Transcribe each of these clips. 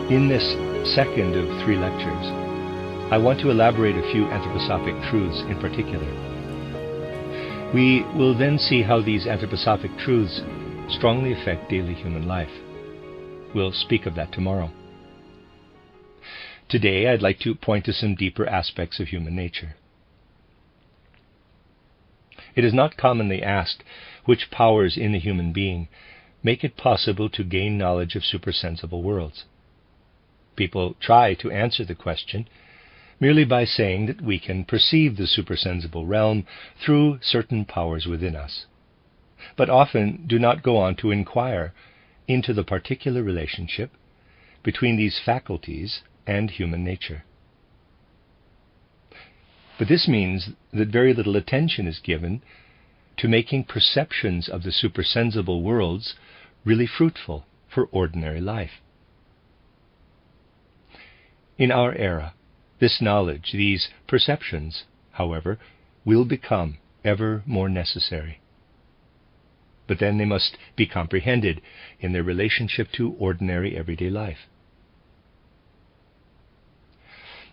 In this second of 3 lectures, I want to elaborate a few anthroposophic truths in particular. We will then see how these anthroposophic truths strongly affect daily human life. We'll speak of that tomorrow. Today, I'd like to point to some deeper aspects of human nature. It is not commonly asked which powers in the human being make it possible to gain knowledge of supersensible worlds. People try to answer the question merely by saying that we can perceive the supersensible realm through certain powers within us, but often do not go on to inquire into the particular relationship between these faculties and human nature. But this means that very little attention is given to making perceptions of the supersensible worlds really fruitful for ordinary life. In our era, this knowledge, these perceptions, however, will become ever more necessary. But then they must be comprehended in their relationship to ordinary everyday life.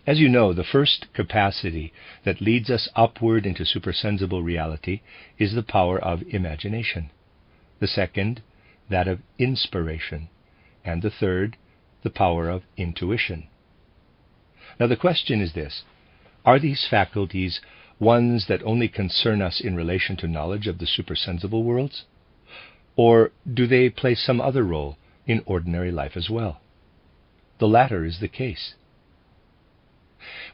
As you know, the first capacity that leads us upward into supersensible reality is the power of imagination. The second, that of inspiration. And the third, the power of intuition. Now the question is this: are these faculties ones that only concern us in relation to knowledge of the supersensible worlds? Or do they play some other role in ordinary life as well? The latter is the case.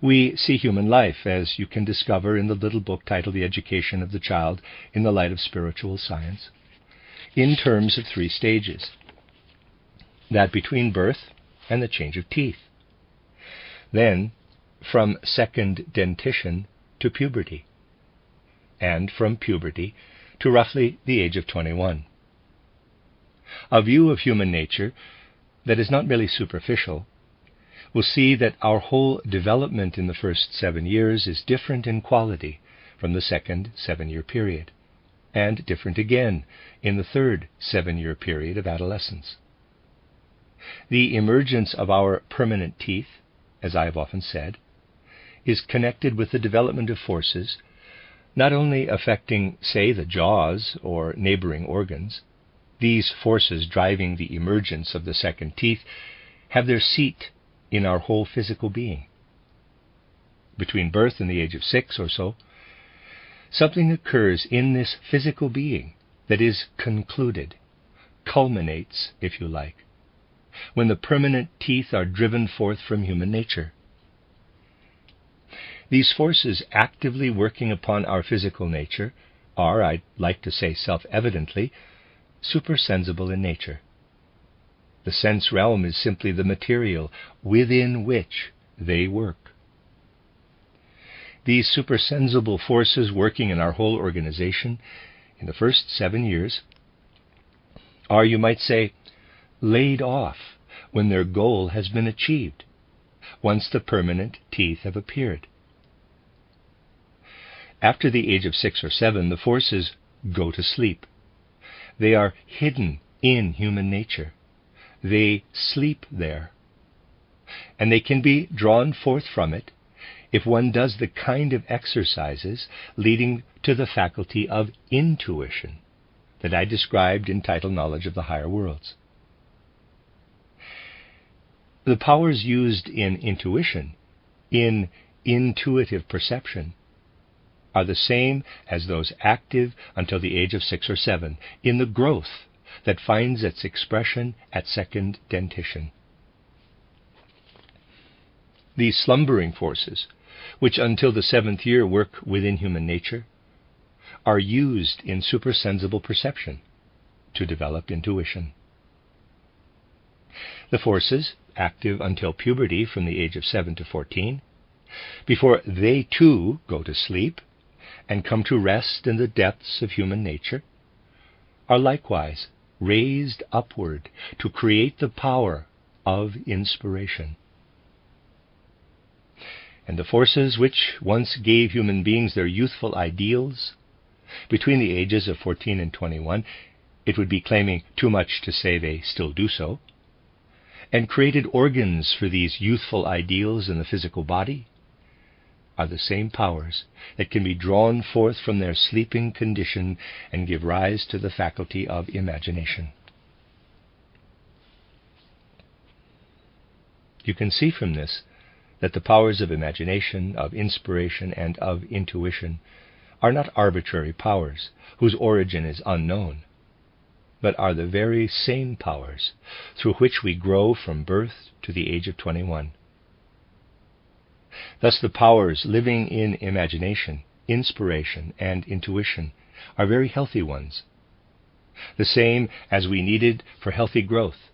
We see human life, as you can discover in the little book titled The Education of the Child in the Light of Spiritual Science, in terms of 3 stages. That between birth and the change of teeth. Then, from second dentition to puberty. And from puberty to roughly the age of 21. A view of human nature that is not merely superficial will see that our whole development in the first 7 years is different in quality from the second 7-year period, and different again in the third 7-year period of adolescence. The emergence of our permanent teeth, as I have often said, is connected with the development of forces not only affecting, say, the jaws or neighboring organs. These forces driving the emergence of the second teeth have their seat in our whole physical being. Between birth and the age of 6 or so, something occurs in this physical being that is concluded, culminates, if you like, when the permanent teeth are driven forth from human nature. These forces actively working upon our physical nature are, I'd like to say self-evidently, supersensible in nature. The sense realm is simply the material within which they work. These supersensible forces working in our whole organization in the first 7 years are, you might say, laid off when their goal has been achieved, once the permanent teeth have appeared. After the age of 6 or 7, the forces go to sleep. They are hidden in human nature. They sleep there. And they can be drawn forth from it if one does the kind of exercises leading to the faculty of intuition that I described in Title Knowledge of the Higher Worlds. The powers used in intuition, in intuitive perception, are the same as those active until the age of 6 or 7 in the growth that finds its expression at second dentition. These slumbering forces, which until the 7th year work within human nature, are used in supersensible perception to develop intuition. The forces, active until puberty from the age of 7 to 14, before they too go to sleep and come to rest in the depths of human nature, are likewise raised upward to create the power of inspiration. And the forces which once gave human beings their youthful ideals, between the ages of 14 and 21, it would be claiming too much to say they still do so, and created organs for these youthful ideals in the physical body are the same powers that can be drawn forth from their sleeping condition and give rise to the faculty of imagination. You can see from this that the powers of imagination, of inspiration, and of intuition are not arbitrary powers whose origin is unknown, but are the very same powers through which we grow from birth to the age of 21. Thus the powers living in imagination, inspiration, and intuition are very healthy ones, the same as we needed for healthy growth,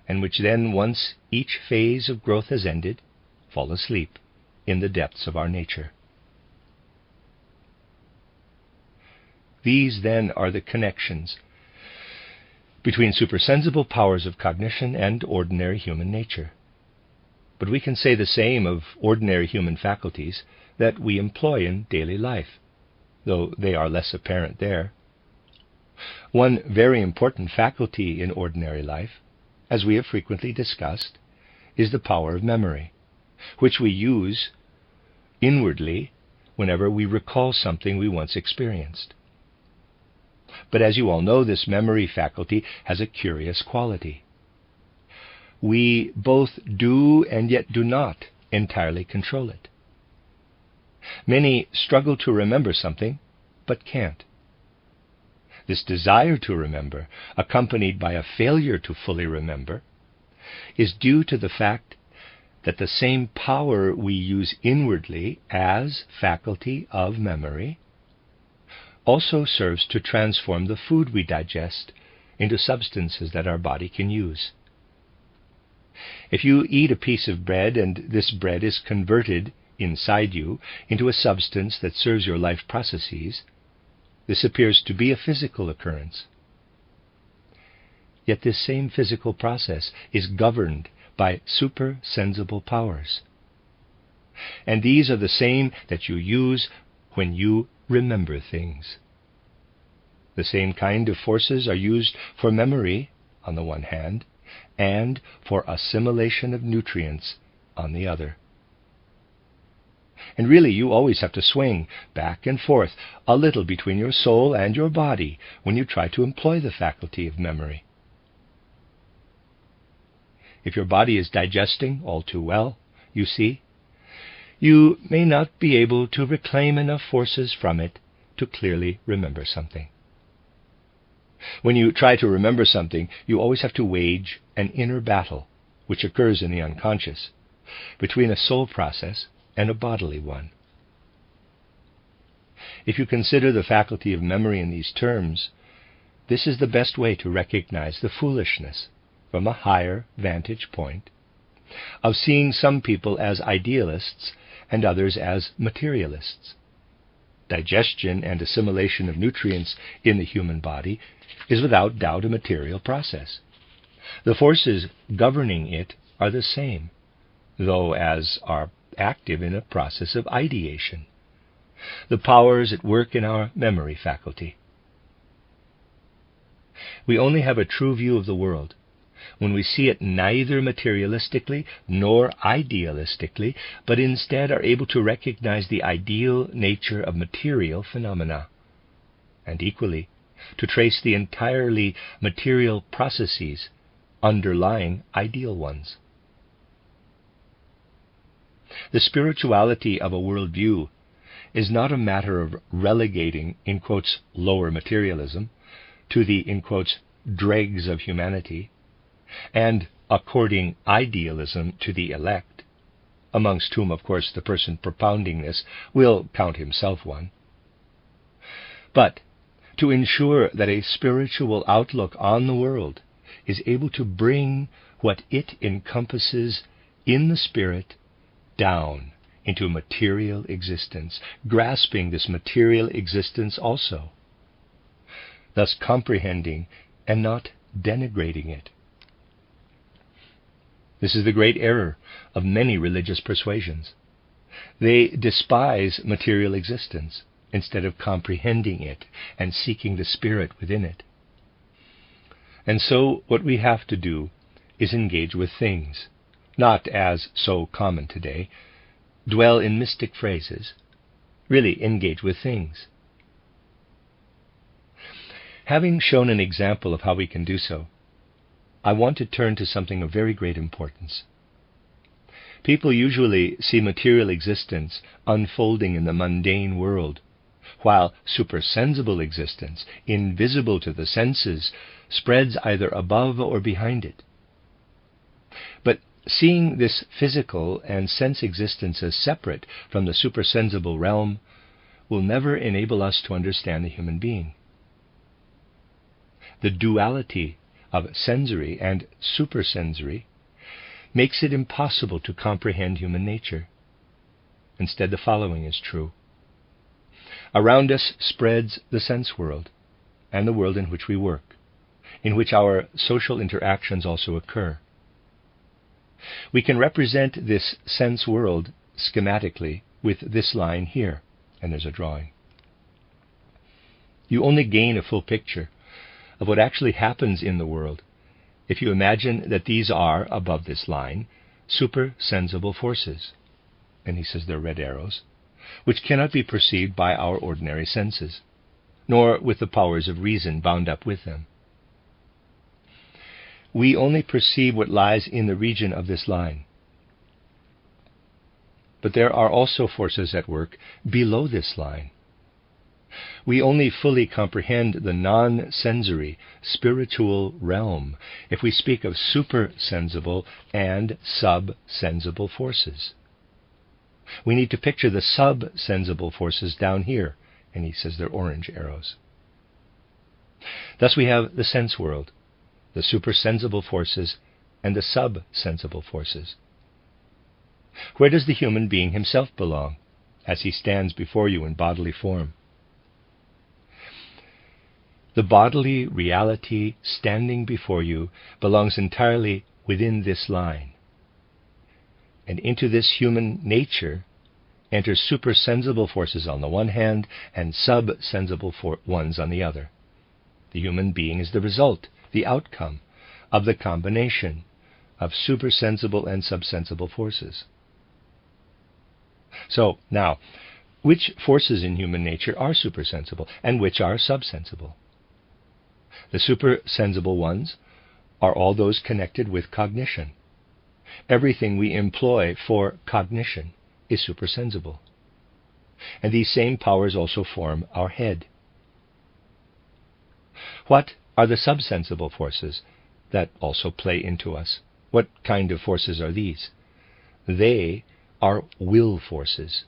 and which then, once each phase of growth has ended, fall asleep in the depths of our nature. These then are the connections between supersensible powers of cognition and ordinary human nature. But we can say the same of ordinary human faculties that we employ in daily life, though they are less apparent there. One very important faculty in ordinary life, as we have frequently discussed, is the power of memory, which we use inwardly whenever we recall something we once experienced. But as you all know, this memory faculty has a curious quality. We both do and yet do not entirely control it. Many struggle to remember something, but can't. This desire to remember, accompanied by a failure to fully remember, is due to the fact that the same power we use inwardly as faculty of memory also serves to transform the food we digest into substances that our body can use. If you eat a piece of bread and this bread is converted inside you into a substance that serves your life processes, this appears to be a physical occurrence. Yet this same physical process is governed by supersensible powers. And these are the same that you use when you remember things. The same kind of forces are used for memory on the one hand, and for assimilation of nutrients on the other. And really, you always have to swing back and forth a little between your soul and your body when you try to employ the faculty of memory. If your body is digesting all too well, you see, you may not be able to reclaim enough forces from it to clearly remember something. When you try to remember something, you always have to wage an inner battle, which occurs in the unconscious, between a soul process and a bodily one. If you consider the faculty of memory in these terms, this is the best way to recognize the foolishness, from a higher vantage point, of seeing some people as idealists and others as materialists. Digestion and assimilation of nutrients in the human body is without doubt a material process. The forces governing it are the same, though as are active in a process of ideation, the powers at work in our memory faculty. We only have a true view of the world when we see it neither materialistically nor idealistically, but instead are able to recognize the ideal nature of material phenomena, and equally to trace the entirely material processes underlying ideal ones. The spirituality of a worldview is not a matter of relegating, in quotes, lower materialism to the, in quotes, dregs of humanity, and according idealism to the elect, amongst whom, of course, the person propounding this will count himself one. But to ensure that a spiritual outlook on the world is able to bring what it encompasses in the spirit down into material existence, grasping this material existence also, thus comprehending and not denigrating it. This is the great error of many religious persuasions. They despise material existence instead of comprehending it and seeking the spirit within it. And so what we have to do is engage with things, not as so common today, dwell in mystic phrases, really engage with things. Having shown an example of how we can do so, I want to turn to something of very great importance. People usually see material existence unfolding in the mundane world, while supersensible existence, invisible to the senses, spreads either above or behind it. But seeing this physical and sense existence as separate from the supersensible realm will never enable us to understand the human being. The duality of sensory and supersensory makes it impossible to comprehend human nature. Instead, the following is true. Around us spreads the sense world, and the world in which we work, in which our social interactions also occur. We can represent this sense world schematically with this line here, and there's a drawing. You only gain a full picture of what actually happens in the world if you imagine that these are, above this line, supersensible forces, and he says they're red arrows, which cannot be perceived by our ordinary senses, nor with the powers of reason bound up with them. We only perceive what lies in the region of this line. But there are also forces at work below this line. We only fully comprehend the non-sensory, spiritual realm if we speak of supersensible and subsensible forces. We need to picture the subsensible forces down here, and he says they're orange arrows. Thus we have the sense world, the supersensible forces, and the subsensible forces. Where does the human being himself belong, as he stands before you in bodily form? The bodily reality standing before you belongs entirely within this line. And into this human nature enter supersensible forces on the one hand and subsensible ones on the other. The human being is the result, the outcome of the combination of supersensible and subsensible forces. So, now, which forces in human nature are supersensible and which are subsensible? The supersensible ones are all those connected with cognition. Everything we employ for cognition is supersensible. And these same powers also form our head. What are the subsensible forces that also play into us? What kind of forces are these? They are will forces.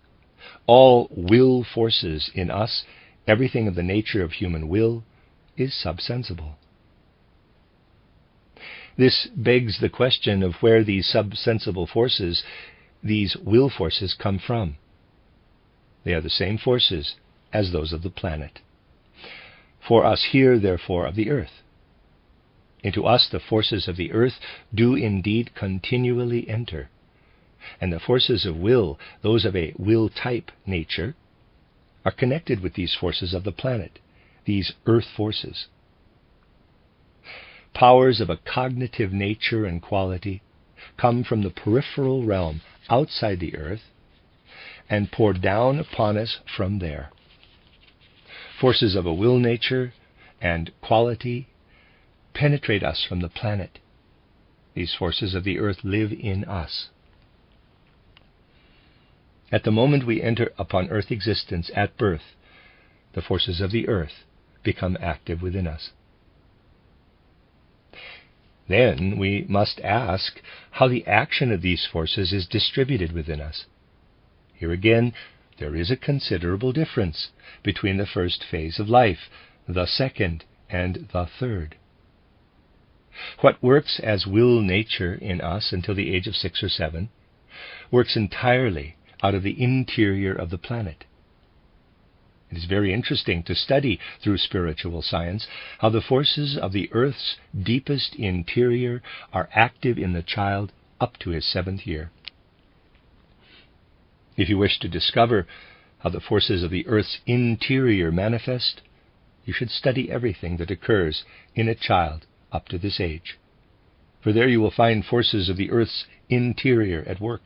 All will forces in us, everything of the nature of human will, is subsensible. This begs the question of where these subsensible forces, these will forces, come from. They are the same forces as those of the planet. For us here, therefore, of the earth. Into us the forces of the earth do indeed continually enter, and the forces of will, those of a will-type nature, are connected with these forces of the planet, these earth forces. Powers of a cognitive nature and quality come from the peripheral realm outside the earth and pour down upon us from there. Forces of a will nature and quality penetrate us from the planet. These forces of the earth live in us. At the moment we enter upon earth existence at birth, the forces of the earth become active within us. Then we must ask how the action of these forces is distributed within us. Here again, there is a considerable difference between the first phase of life, the second, and the third. What works as will nature in us until the age of 6 or 7 works entirely out of the interior of the planet. It is very interesting to study through spiritual science how the forces of the earth's deepest interior are active in the child up to his 7th year. If you wish to discover how the forces of the earth's interior manifest, you should study everything that occurs in a child up to this age. for there you will find forces of the earth's interior at work.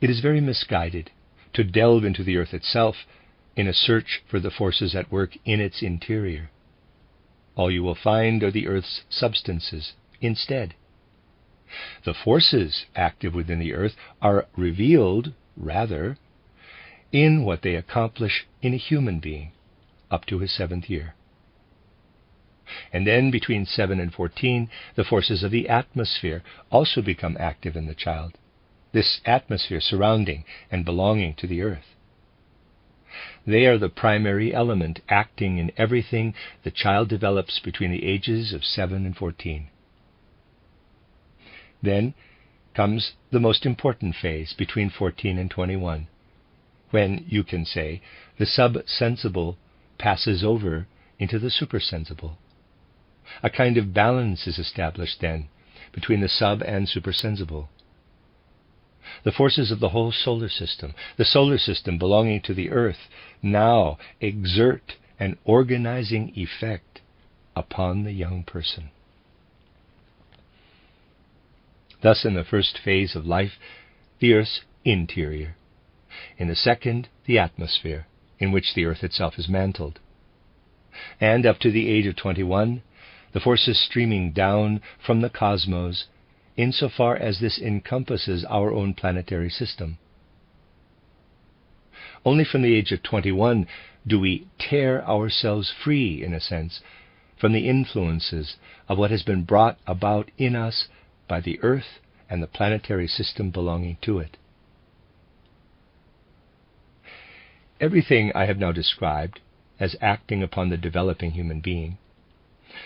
It is very misguided to delve into the earth itself in a search for the forces at work in its interior. All you will find are the earth's substances instead. The forces active within the earth are revealed, rather, in what they accomplish in a human being up to his 7th year. And then between 7 and 14, the forces of the atmosphere also become active in the child, this atmosphere surrounding and belonging to the earth. They are the primary element acting in everything the child develops between the ages of 7 and 14. Then comes the most important phase between 14 and 21, when, you can say, the subsensible passes over into the supersensible. A kind of balance is established then between the sub and supersensible. The forces of the whole solar system, the solar system belonging to the earth, now exert an organizing effect upon the young person. Thus, in the first phase of life, the earth's interior. In the second, the atmosphere, in which the earth itself is mantled. And up to the age of 21, the forces streaming down from the cosmos, insofar as this encompasses our own planetary system. Only from the age of 21 do we tear ourselves free, in a sense, from the influences of what has been brought about in us by the earth and the planetary system belonging to it. Everything I have now described as acting upon the developing human being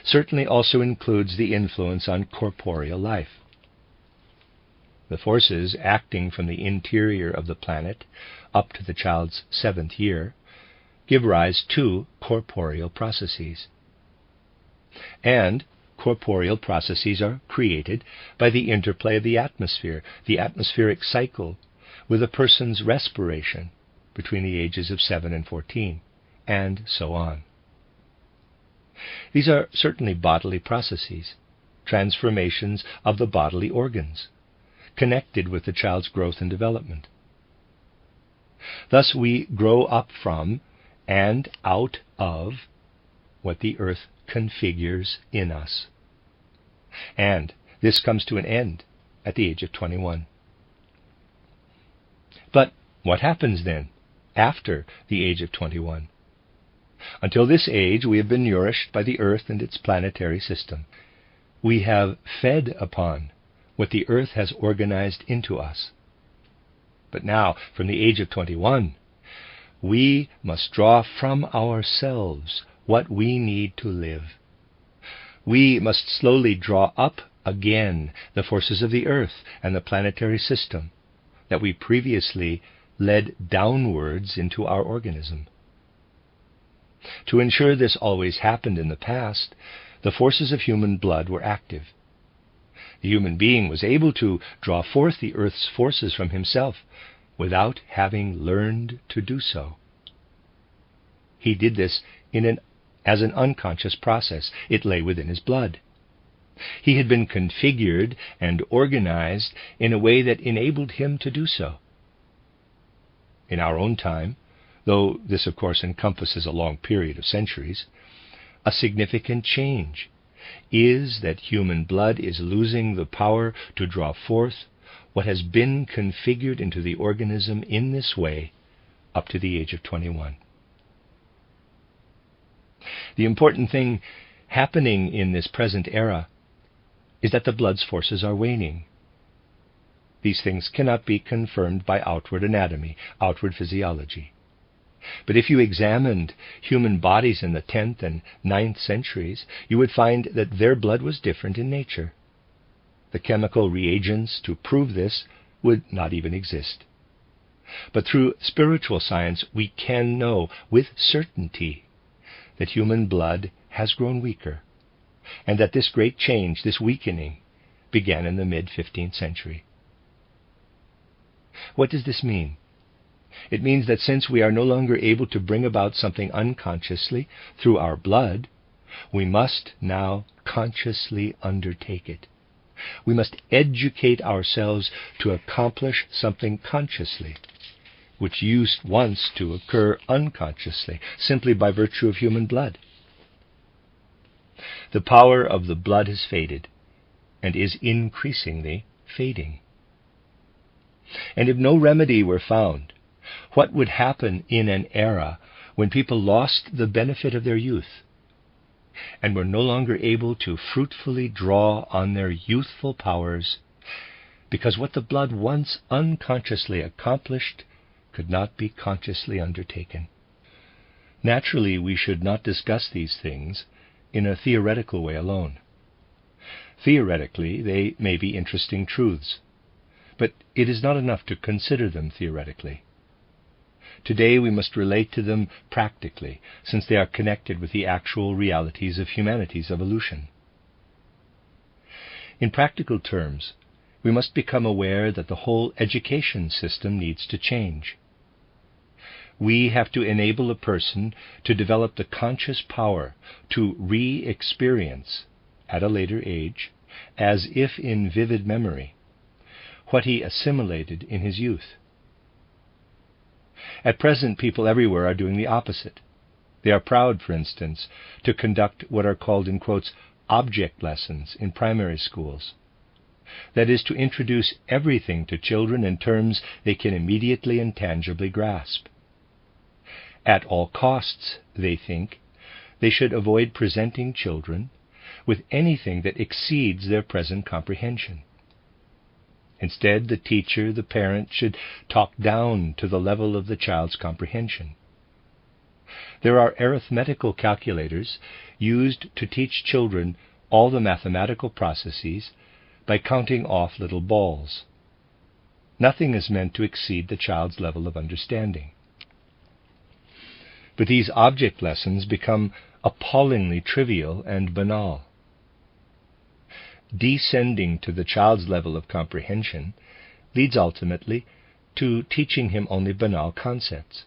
certainly also includes the influence on corporeal life. The forces acting from the interior of the planet up to the child's 7th year give rise to corporeal processes. And corporeal processes are created by the interplay of the atmosphere, the atmospheric cycle, with a person's respiration between the ages of 7 and 14, and so on. These are certainly bodily processes, transformations of the bodily organs, connected with the child's growth and development. Thus we grow up from and out of what the earth configures in us. And this comes to an end at the age of 21. But what happens then, after the age of 21? Until this age we have been nourished by the earth and its planetary system. We have fed upon what the earth has organized into us. But now, from the age of 21, we must draw from ourselves what we need to live. We must slowly draw up again the forces of the earth and the planetary system that we previously led downwards into our organism. To ensure this always happened in the past, the forces of human blood were active. The human being was able to draw forth the earth's forces from himself without having learned to do so. He did this as an unconscious process. It lay within his blood. He had been configured and organized in a way that enabled him to do so. In our own time, though this of course encompasses a long period of centuries, a significant change is that human blood is losing the power to draw forth what has been configured into the organism in this way up to the age of 21. The important thing happening in this present era is that the blood's forces are waning. These things cannot be confirmed by outward anatomy, outward physiology. But if you examined human bodies in the 10th and 9th centuries, you would find that their blood was different in nature. The chemical reagents to prove this would not even exist. But through spiritual science, we can know with certainty that human blood has grown weaker, and that this great change, this weakening, began in the mid-15th century. What does this mean? It means that since we are no longer able to bring about something unconsciously through our blood, We must now consciously undertake it. We must educate ourselves to accomplish something consciously, which used once to occur unconsciously, simply by virtue of human blood. The power of the blood has faded, and is increasingly fading. And if no remedy were found, what would happen in an era when people lost the benefit of their youth, and were no longer able to fruitfully draw on their youthful powers, because what the blood once unconsciously accomplished could not be consciously undertaken? Naturally, we should not discuss these things in a theoretical way alone. Theoretically, they may be interesting truths, but it is not enough to consider them theoretically. Today we must relate to them practically, since they are connected with the actual realities of humanity's evolution. In practical terms, we must become aware that the whole education system needs to change. We have to enable a person to develop the conscious power to re-experience, at a later age, as if in vivid memory, what he assimilated in his youth. At present, people everywhere are doing the opposite. They are proud, for instance, to conduct what are called, in quotes, object lessons in primary schools. That is, to introduce everything to children in terms they can immediately and tangibly grasp. At all costs, they think, they should avoid presenting children with anything that exceeds their present comprehension. Instead, the teacher, the parent, should talk down to the level of the child's comprehension. There are arithmetical calculators used to teach children all the mathematical processes by counting off little balls. Nothing is meant to exceed the child's level of understanding. But these object lessons become appallingly trivial and banal. Descending to the child's level of comprehension leads ultimately to teaching him only banal concepts.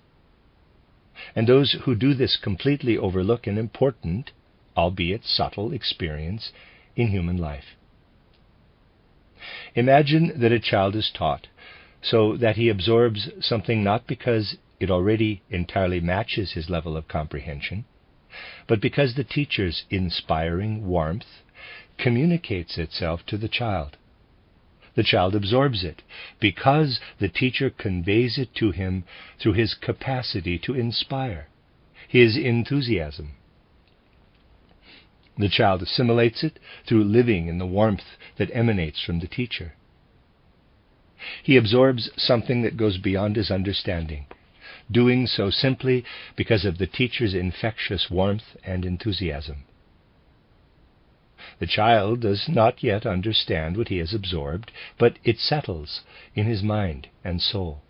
And those who do this completely overlook an important, albeit subtle, experience in human life. Imagine that a child is taught so that he absorbs something not because it already entirely matches his level of comprehension, but because the teacher's inspiring warmth communicates itself to the child. The child absorbs it because the teacher conveys it to him through his capacity to inspire, his enthusiasm. The child assimilates it through living in the warmth that emanates from the teacher. He absorbs something that goes beyond his understanding, doing so simply because of the teacher's infectious warmth and enthusiasm. The child does not yet understand what he has absorbed, but it settles in his mind and soul.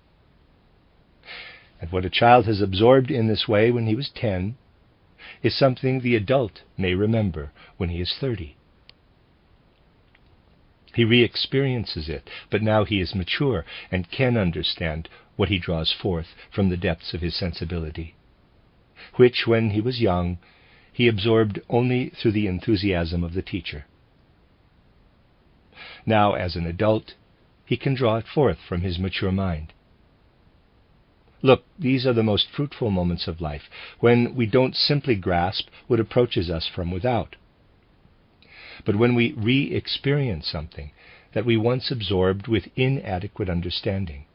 And what a child has absorbed in this way when he was 10 is something the adult may remember when he is 30. He re-experiences it, but now he is mature and can understand what he draws forth from the depths of his sensibility, which, when he was young, he absorbed only through the enthusiasm of the teacher. Now, as an adult, he can draw it forth from his mature mind. Look, these are the most fruitful moments of life, when we don't simply grasp what approaches us from without, but when we re-experience something that we once absorbed with inadequate understanding,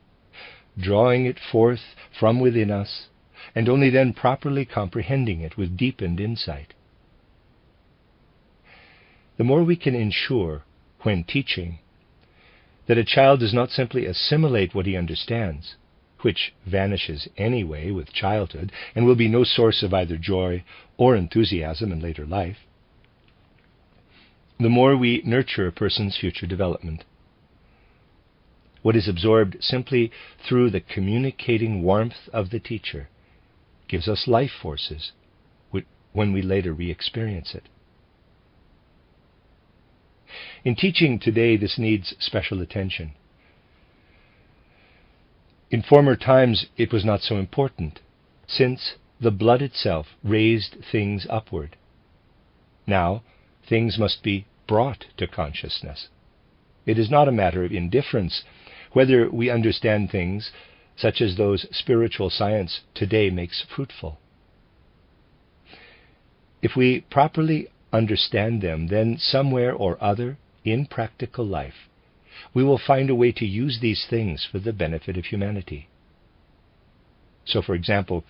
drawing it forth from within us, and only then properly comprehending it with deepened insight. The more we can ensure, when teaching, that a child does not simply assimilate what he understands, which vanishes anyway with childhood and will be no source of either joy or enthusiasm in later life, the more we nurture a person's future development. What is absorbed simply through the communicating warmth of the teacher gives us life forces when we later re-experience it. In teaching today, this needs special attention. In former times, it was not so important, since the blood itself raised things upward. Now, things must be brought to consciousness. It is not a matter of indifference whether we understand things such as those spiritual science today makes fruitful. If we properly understand them, then somewhere or other in practical life, we will find a way to use these things for the benefit of humanity. So, for example,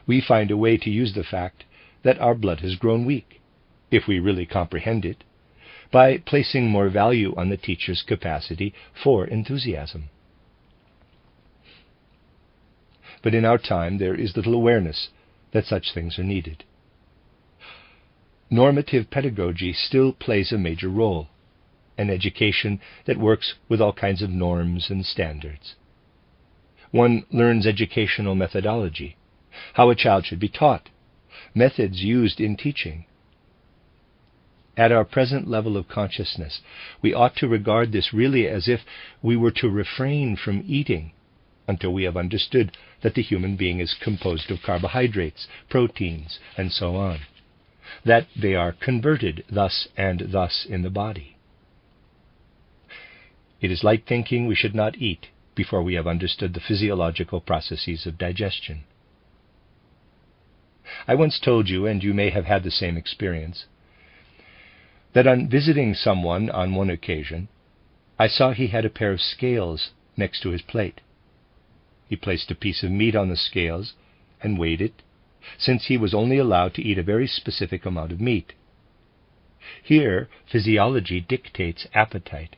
we find a way to use the fact that our blood has grown weak, if we really comprehend it, by placing more value on the teacher's capacity for enthusiasm. But in our time, there is little awareness that such things are needed. Normative pedagogy still plays a major role, an education that works with all kinds of norms and standards. One learns educational methodology, how a child should be taught, methods used in teaching. At our present level of consciousness, we ought to regard this really as if we were to refrain from eating until we have understood that the human being is composed of carbohydrates, proteins, and so on, that they are converted thus and thus in the body. It is like thinking we should not eat before we have understood the physiological processes of digestion. I once told you, and you may have had the same experience, that on visiting someone on one occasion, I saw he had a pair of scales next to his plate. He placed a piece of meat on the scales and weighed it, since he was only allowed to eat a very specific amount of meat. Here, physiology dictates appetite.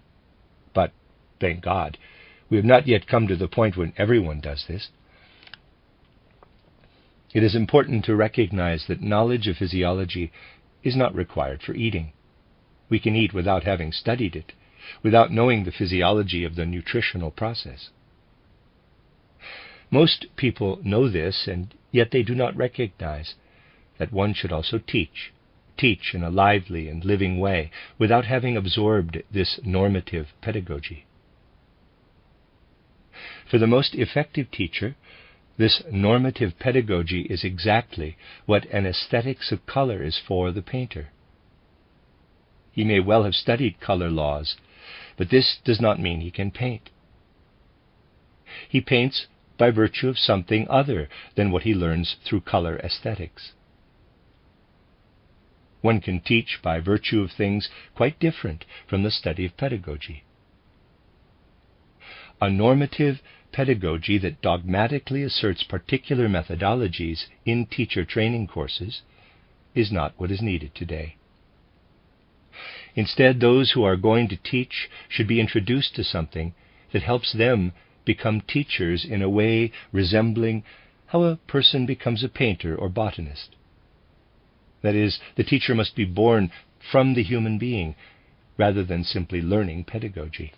But, thank God, we have not yet come to the point when everyone does this. It is important to recognize that knowledge of physiology is not required for eating. We can eat without having studied it, without knowing the physiology of the nutritional process. Most people know this, and yet they do not recognize that one should also teach in a lively and living way, without having absorbed this normative pedagogy. For the most effective teacher, this normative pedagogy is exactly what an aesthetics of color is for the painter. He may well have studied color laws, but this does not mean he can paint. He paints by virtue of something other than what he learns through color aesthetics. One can teach by virtue of things quite different from the study of pedagogy. A normative pedagogy that dogmatically asserts particular methodologies in teacher training courses is not what is needed today. Instead, those who are going to teach should be introduced to something that helps them become teachers in a way resembling how a person becomes a painter or botanist. That is, the teacher must be born from the human being rather than simply learning pedagogy.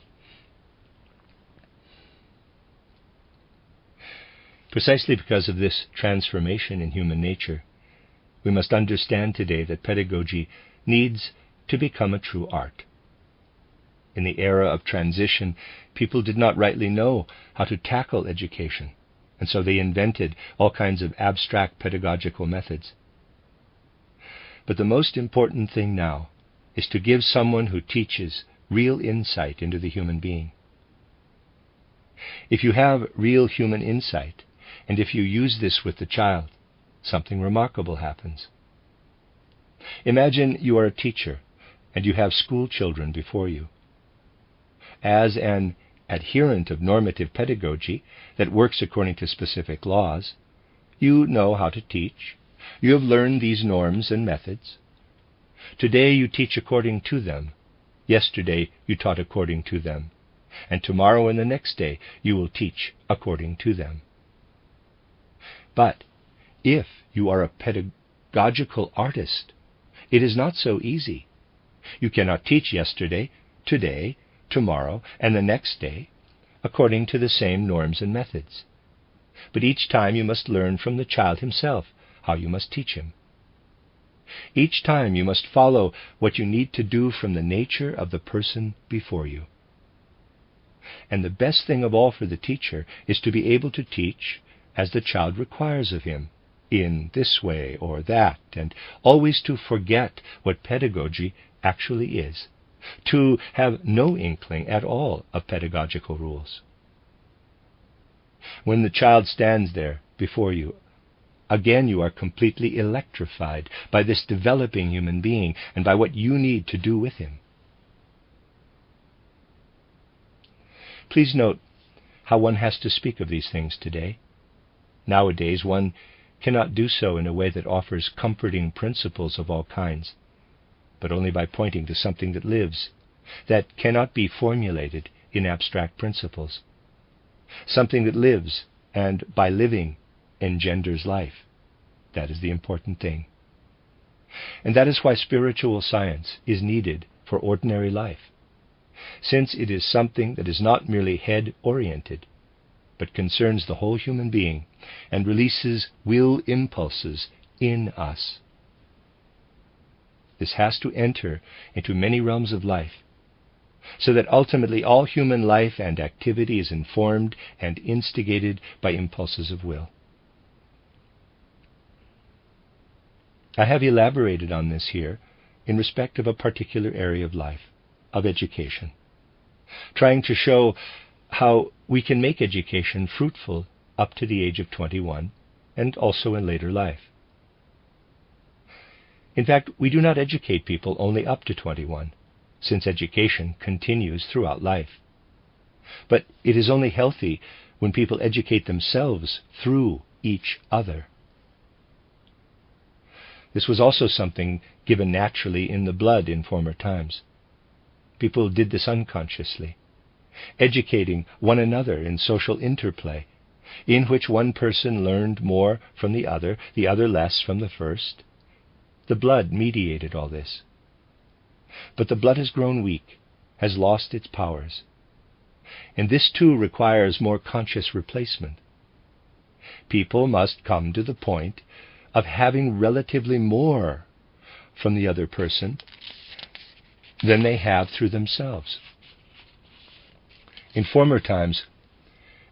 Precisely because of this transformation in human nature, we must understand today that pedagogy needs to become a true art. In the era of transition, people did not rightly know how to tackle education, and so they invented all kinds of abstract pedagogical methods. But the most important thing now is to give someone who teaches real insight into the human being. If you have real human insight, and if you use this with the child, something remarkable happens. Imagine you are a teacher, and you have school children before you. As an adherent of normative pedagogy that works according to specific laws, you know how to teach. You have learned these norms and methods. Today you teach according to them. Yesterday you taught according to them. And tomorrow and the next day you will teach according to them. But if you are a pedagogical artist, it is not so easy. You cannot teach yesterday, today, tomorrow, and the next day, according to the same norms and methods. But each time you must learn from the child himself how you must teach him. Each time you must follow what you need to do from the nature of the person before you. And the best thing of all for the teacher is to be able to teach as the child requires of him, in this way or that, and always to forget what pedagogy actually is, to have no inkling at all of pedagogical rules. When the child stands there before you, again you are completely electrified by this developing human being and by what you need to do with him. Please note how one has to speak of these things today. Nowadays one cannot do so in a way that offers comforting principles of all kinds, but only by pointing to something that lives, that cannot be formulated in abstract principles. Something that lives, and by living, engenders life. That is the important thing. And that is why spiritual science is needed for ordinary life, since it is something that is not merely head-oriented, but concerns the whole human being and releases will impulses in us. This has to enter into many realms of life, so that ultimately all human life and activity is informed and instigated by impulses of will. I have elaborated on this here in respect of a particular area of life, of education, trying to show how we can make education fruitful up to the age of 21 and also in later life. In fact, we do not educate people only up to 21, since education continues throughout life. But it is only healthy when people educate themselves through each other. This was also something given naturally in the blood in former times. People did this unconsciously, educating one another in social interplay, in which one person learned more from the other less from the first. The blood mediated all this. But the blood has grown weak, has lost its powers. And this too requires more conscious replacement. People must come to the point of having relatively more from the other person than they have through themselves. In former times,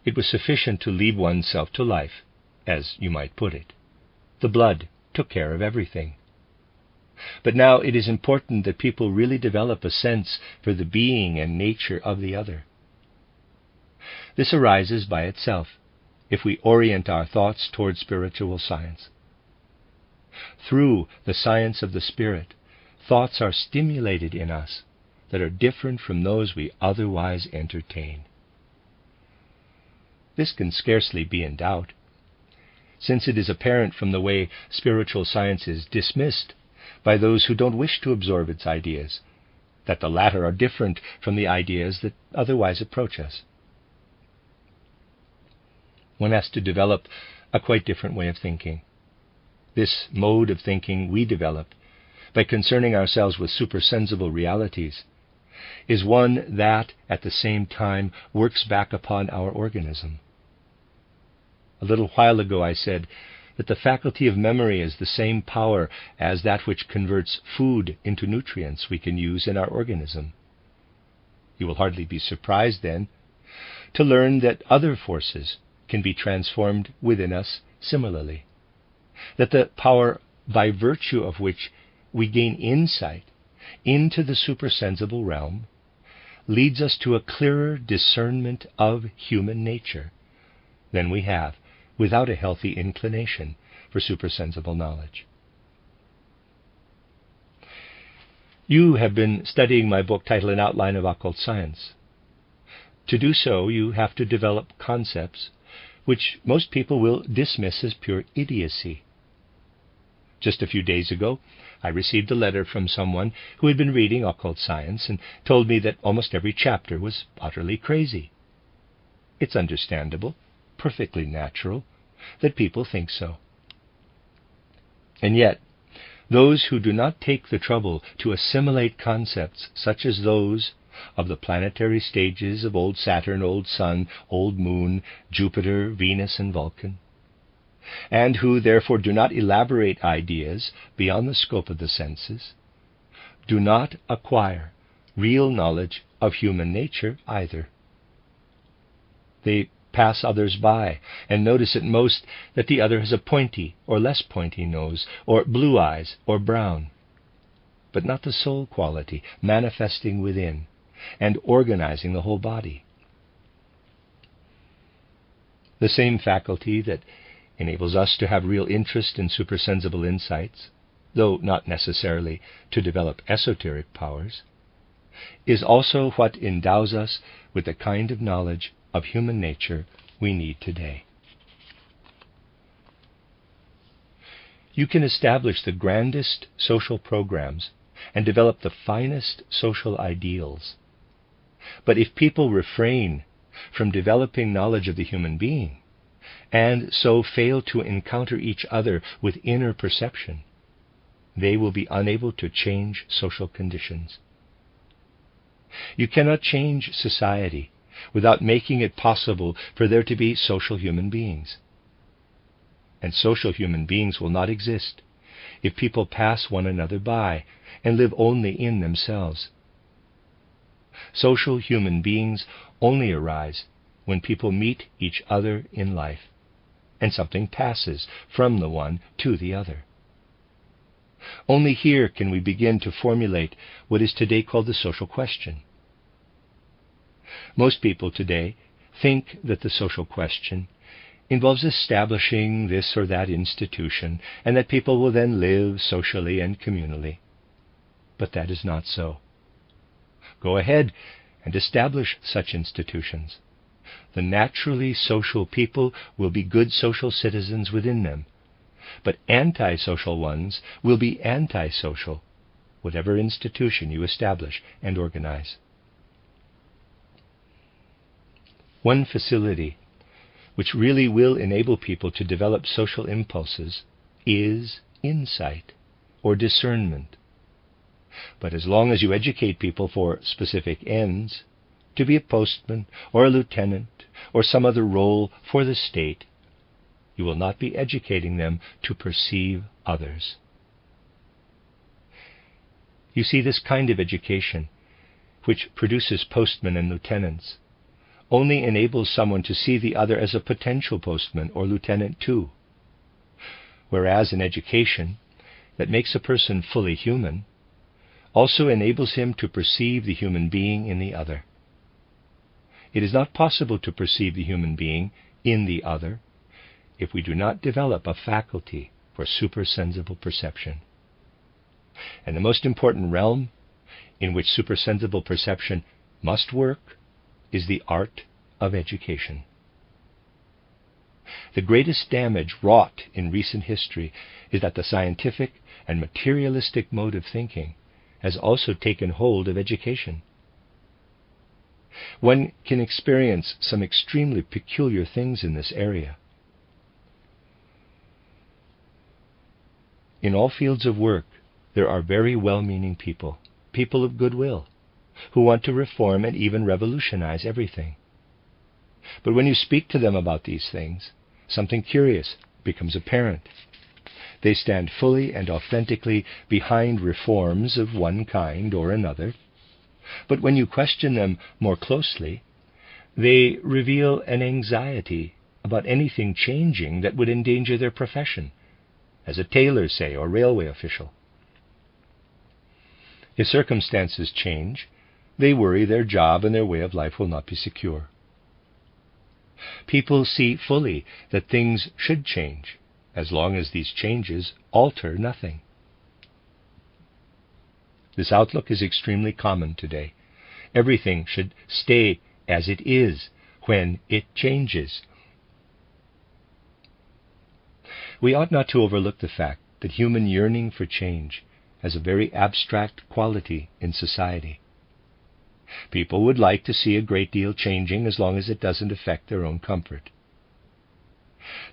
it was sufficient to leave oneself to life, as you might put it. The blood took care of everything. But now it is important that people really develop a sense for the being and nature of the other. This arises by itself if we orient our thoughts toward spiritual science. Through the science of the Spirit, thoughts are stimulated in us that are different from those we otherwise entertain. This can scarcely be in doubt, since it is apparent from the way spiritual science is dismissed by those who don't wish to absorb its ideas, that the latter are different from the ideas that otherwise approach us. One has to develop a quite different way of thinking. This mode of thinking we develop by concerning ourselves with supersensible realities is one that, at the same time, works back upon our organism. A little while ago I said that the faculty of memory is the same power as that which converts food into nutrients we can use in our organism. You will hardly be surprised, then, to learn that other forces can be transformed within us similarly, that the power by virtue of which we gain insight into the supersensible realm leads us to a clearer discernment of human nature than we have without a healthy inclination for supersensible knowledge. You have been studying my book titled An Outline of Occult Science. To do so, you have to develop concepts which most people will dismiss as pure idiocy. Just a few days ago, I received a letter from someone who had been reading occult science and told me that almost every chapter was utterly crazy. It's understandable, perfectly natural, that people think so. And yet, those who do not take the trouble to assimilate concepts such as those of the planetary stages of old Saturn, old Sun, old Moon, Jupiter, Venus, and Vulcan, and who therefore do not elaborate ideas beyond the scope of the senses, do not acquire real knowledge of human nature either. They pass others by and notice at most that the other has a pointy or less pointy nose, or blue eyes or brown, but not the soul quality manifesting within and organizing the whole body. The same faculty that enables us to have real interest in supersensible insights, though not necessarily to develop esoteric powers, is also what endows us with the kind of knowledge of human nature we need today. You can establish the grandest social programs and develop the finest social ideals. But if people refrain from developing knowledge of the human being, and so fail to encounter each other with inner perception, they will be unable to change social conditions. You cannot change society without making it possible for there to be social human beings. And social human beings will not exist if people pass one another by and live only in themselves. Social human beings only arise when people meet each other in life, and something passes from the one to the other. Only here can we begin to formulate what is today called the social question. Most people today think that the social question involves establishing this or that institution, and that people will then live socially and communally. But that is not so. Go ahead and establish such institutions. The naturally social people will be good social citizens within them, but antisocial ones will be antisocial, whatever institution you establish and organize. One facility which really will enable people to develop social impulses is insight or discernment. But as long as you educate people for specific ends, to be a postman or a lieutenant or some other role for the state, you will not be educating them to perceive others. You see, this kind of education, which produces postmen and lieutenants, only enables someone to see the other as a potential postman or lieutenant too. Whereas an education that makes a person fully human also enables him to perceive the human being in the other. It is not possible to perceive the human being in the other if we do not develop a faculty for supersensible perception. And the most important realm in which supersensible perception must work is the art of education. The greatest damage wrought in recent history is that the scientific and materialistic mode of thinking has also taken hold of education. One can experience some extremely peculiar things in this area. In all fields of work, there are very well-meaning people, people of goodwill, who want to reform and even revolutionize everything. But when you speak to them about these things, something curious becomes apparent. They stand fully and authentically behind reforms of one kind or another, but when you question them more closely, they reveal an anxiety about anything changing that would endanger their profession, as a tailor, say, or railway official. If circumstances change, they worry their job and their way of life will not be secure. People see fully that things should change, as long as these changes alter nothing. This outlook is extremely common today. Everything should stay as it is when it changes. We ought not to overlook the fact that human yearning for change has a very abstract quality in society. People would like to see a great deal changing as long as it doesn't affect their own comfort.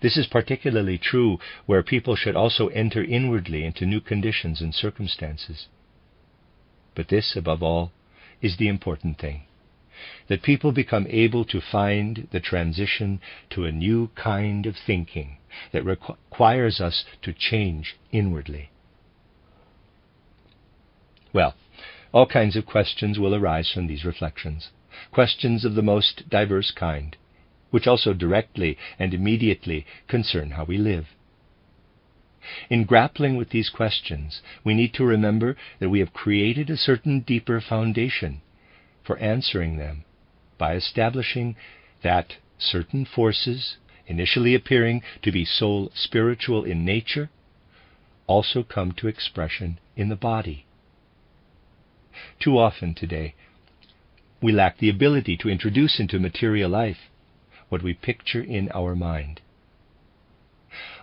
This is particularly true where people should also enter inwardly into new conditions and circumstances. But this, above all, is the important thing, that people become able to find the transition to a new kind of thinking that requires us to change inwardly. Well, all kinds of questions will arise from these reflections, questions of the most diverse kind. which also directly and immediately concern how we live. In grappling with these questions, we need to remember that we have created a certain deeper foundation for answering them by establishing that certain forces, initially appearing to be soul spiritual in nature, also come to expression in the body. Too often today, we lack the ability to introduce into material life what we picture in our mind.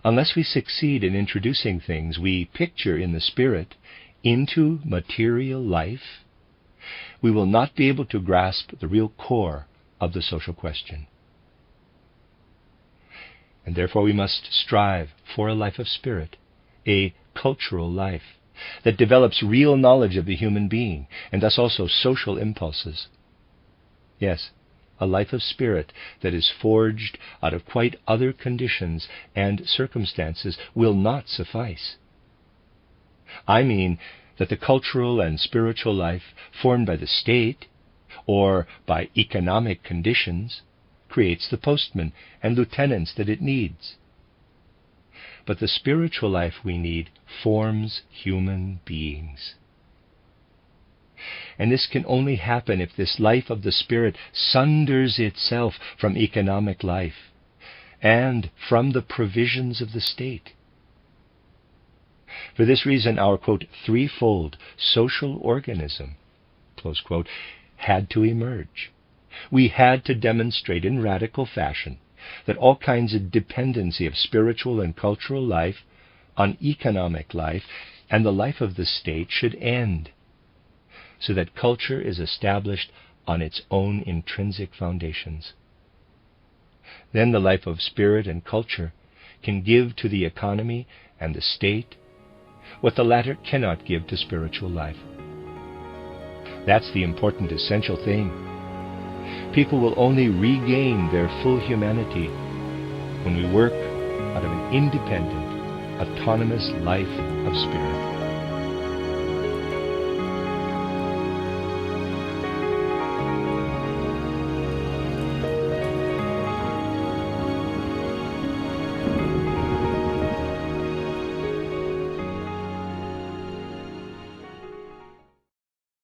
Unless we succeed in introducing things we picture in the spirit into material life, we will not be able to grasp the real core of the social question. And therefore we must strive for a life of spirit, a cultural life that develops real knowledge of the human being, and thus also social impulses. Yes, a life of spirit that is forged out of quite other conditions and circumstances will not suffice. I mean that the cultural and spiritual life formed by the state or by economic conditions creates the postmen and lieutenants that it needs. But the spiritual life we need forms human beings. And this can only happen if this life of the Spirit sunders itself from economic life and from the provisions of the state. For this reason, our, quote, threefold social organism, close quote, had to emerge. We had to demonstrate in radical fashion that all kinds of dependency of spiritual and cultural life on economic life and the life of the state should end, so that culture is established on its own intrinsic foundations. Then the life of spirit and culture can give to the economy and the state what the latter cannot give to spiritual life. That's the important essential thing. People will only regain their full humanity when we work out of an independent, autonomous life of spirit.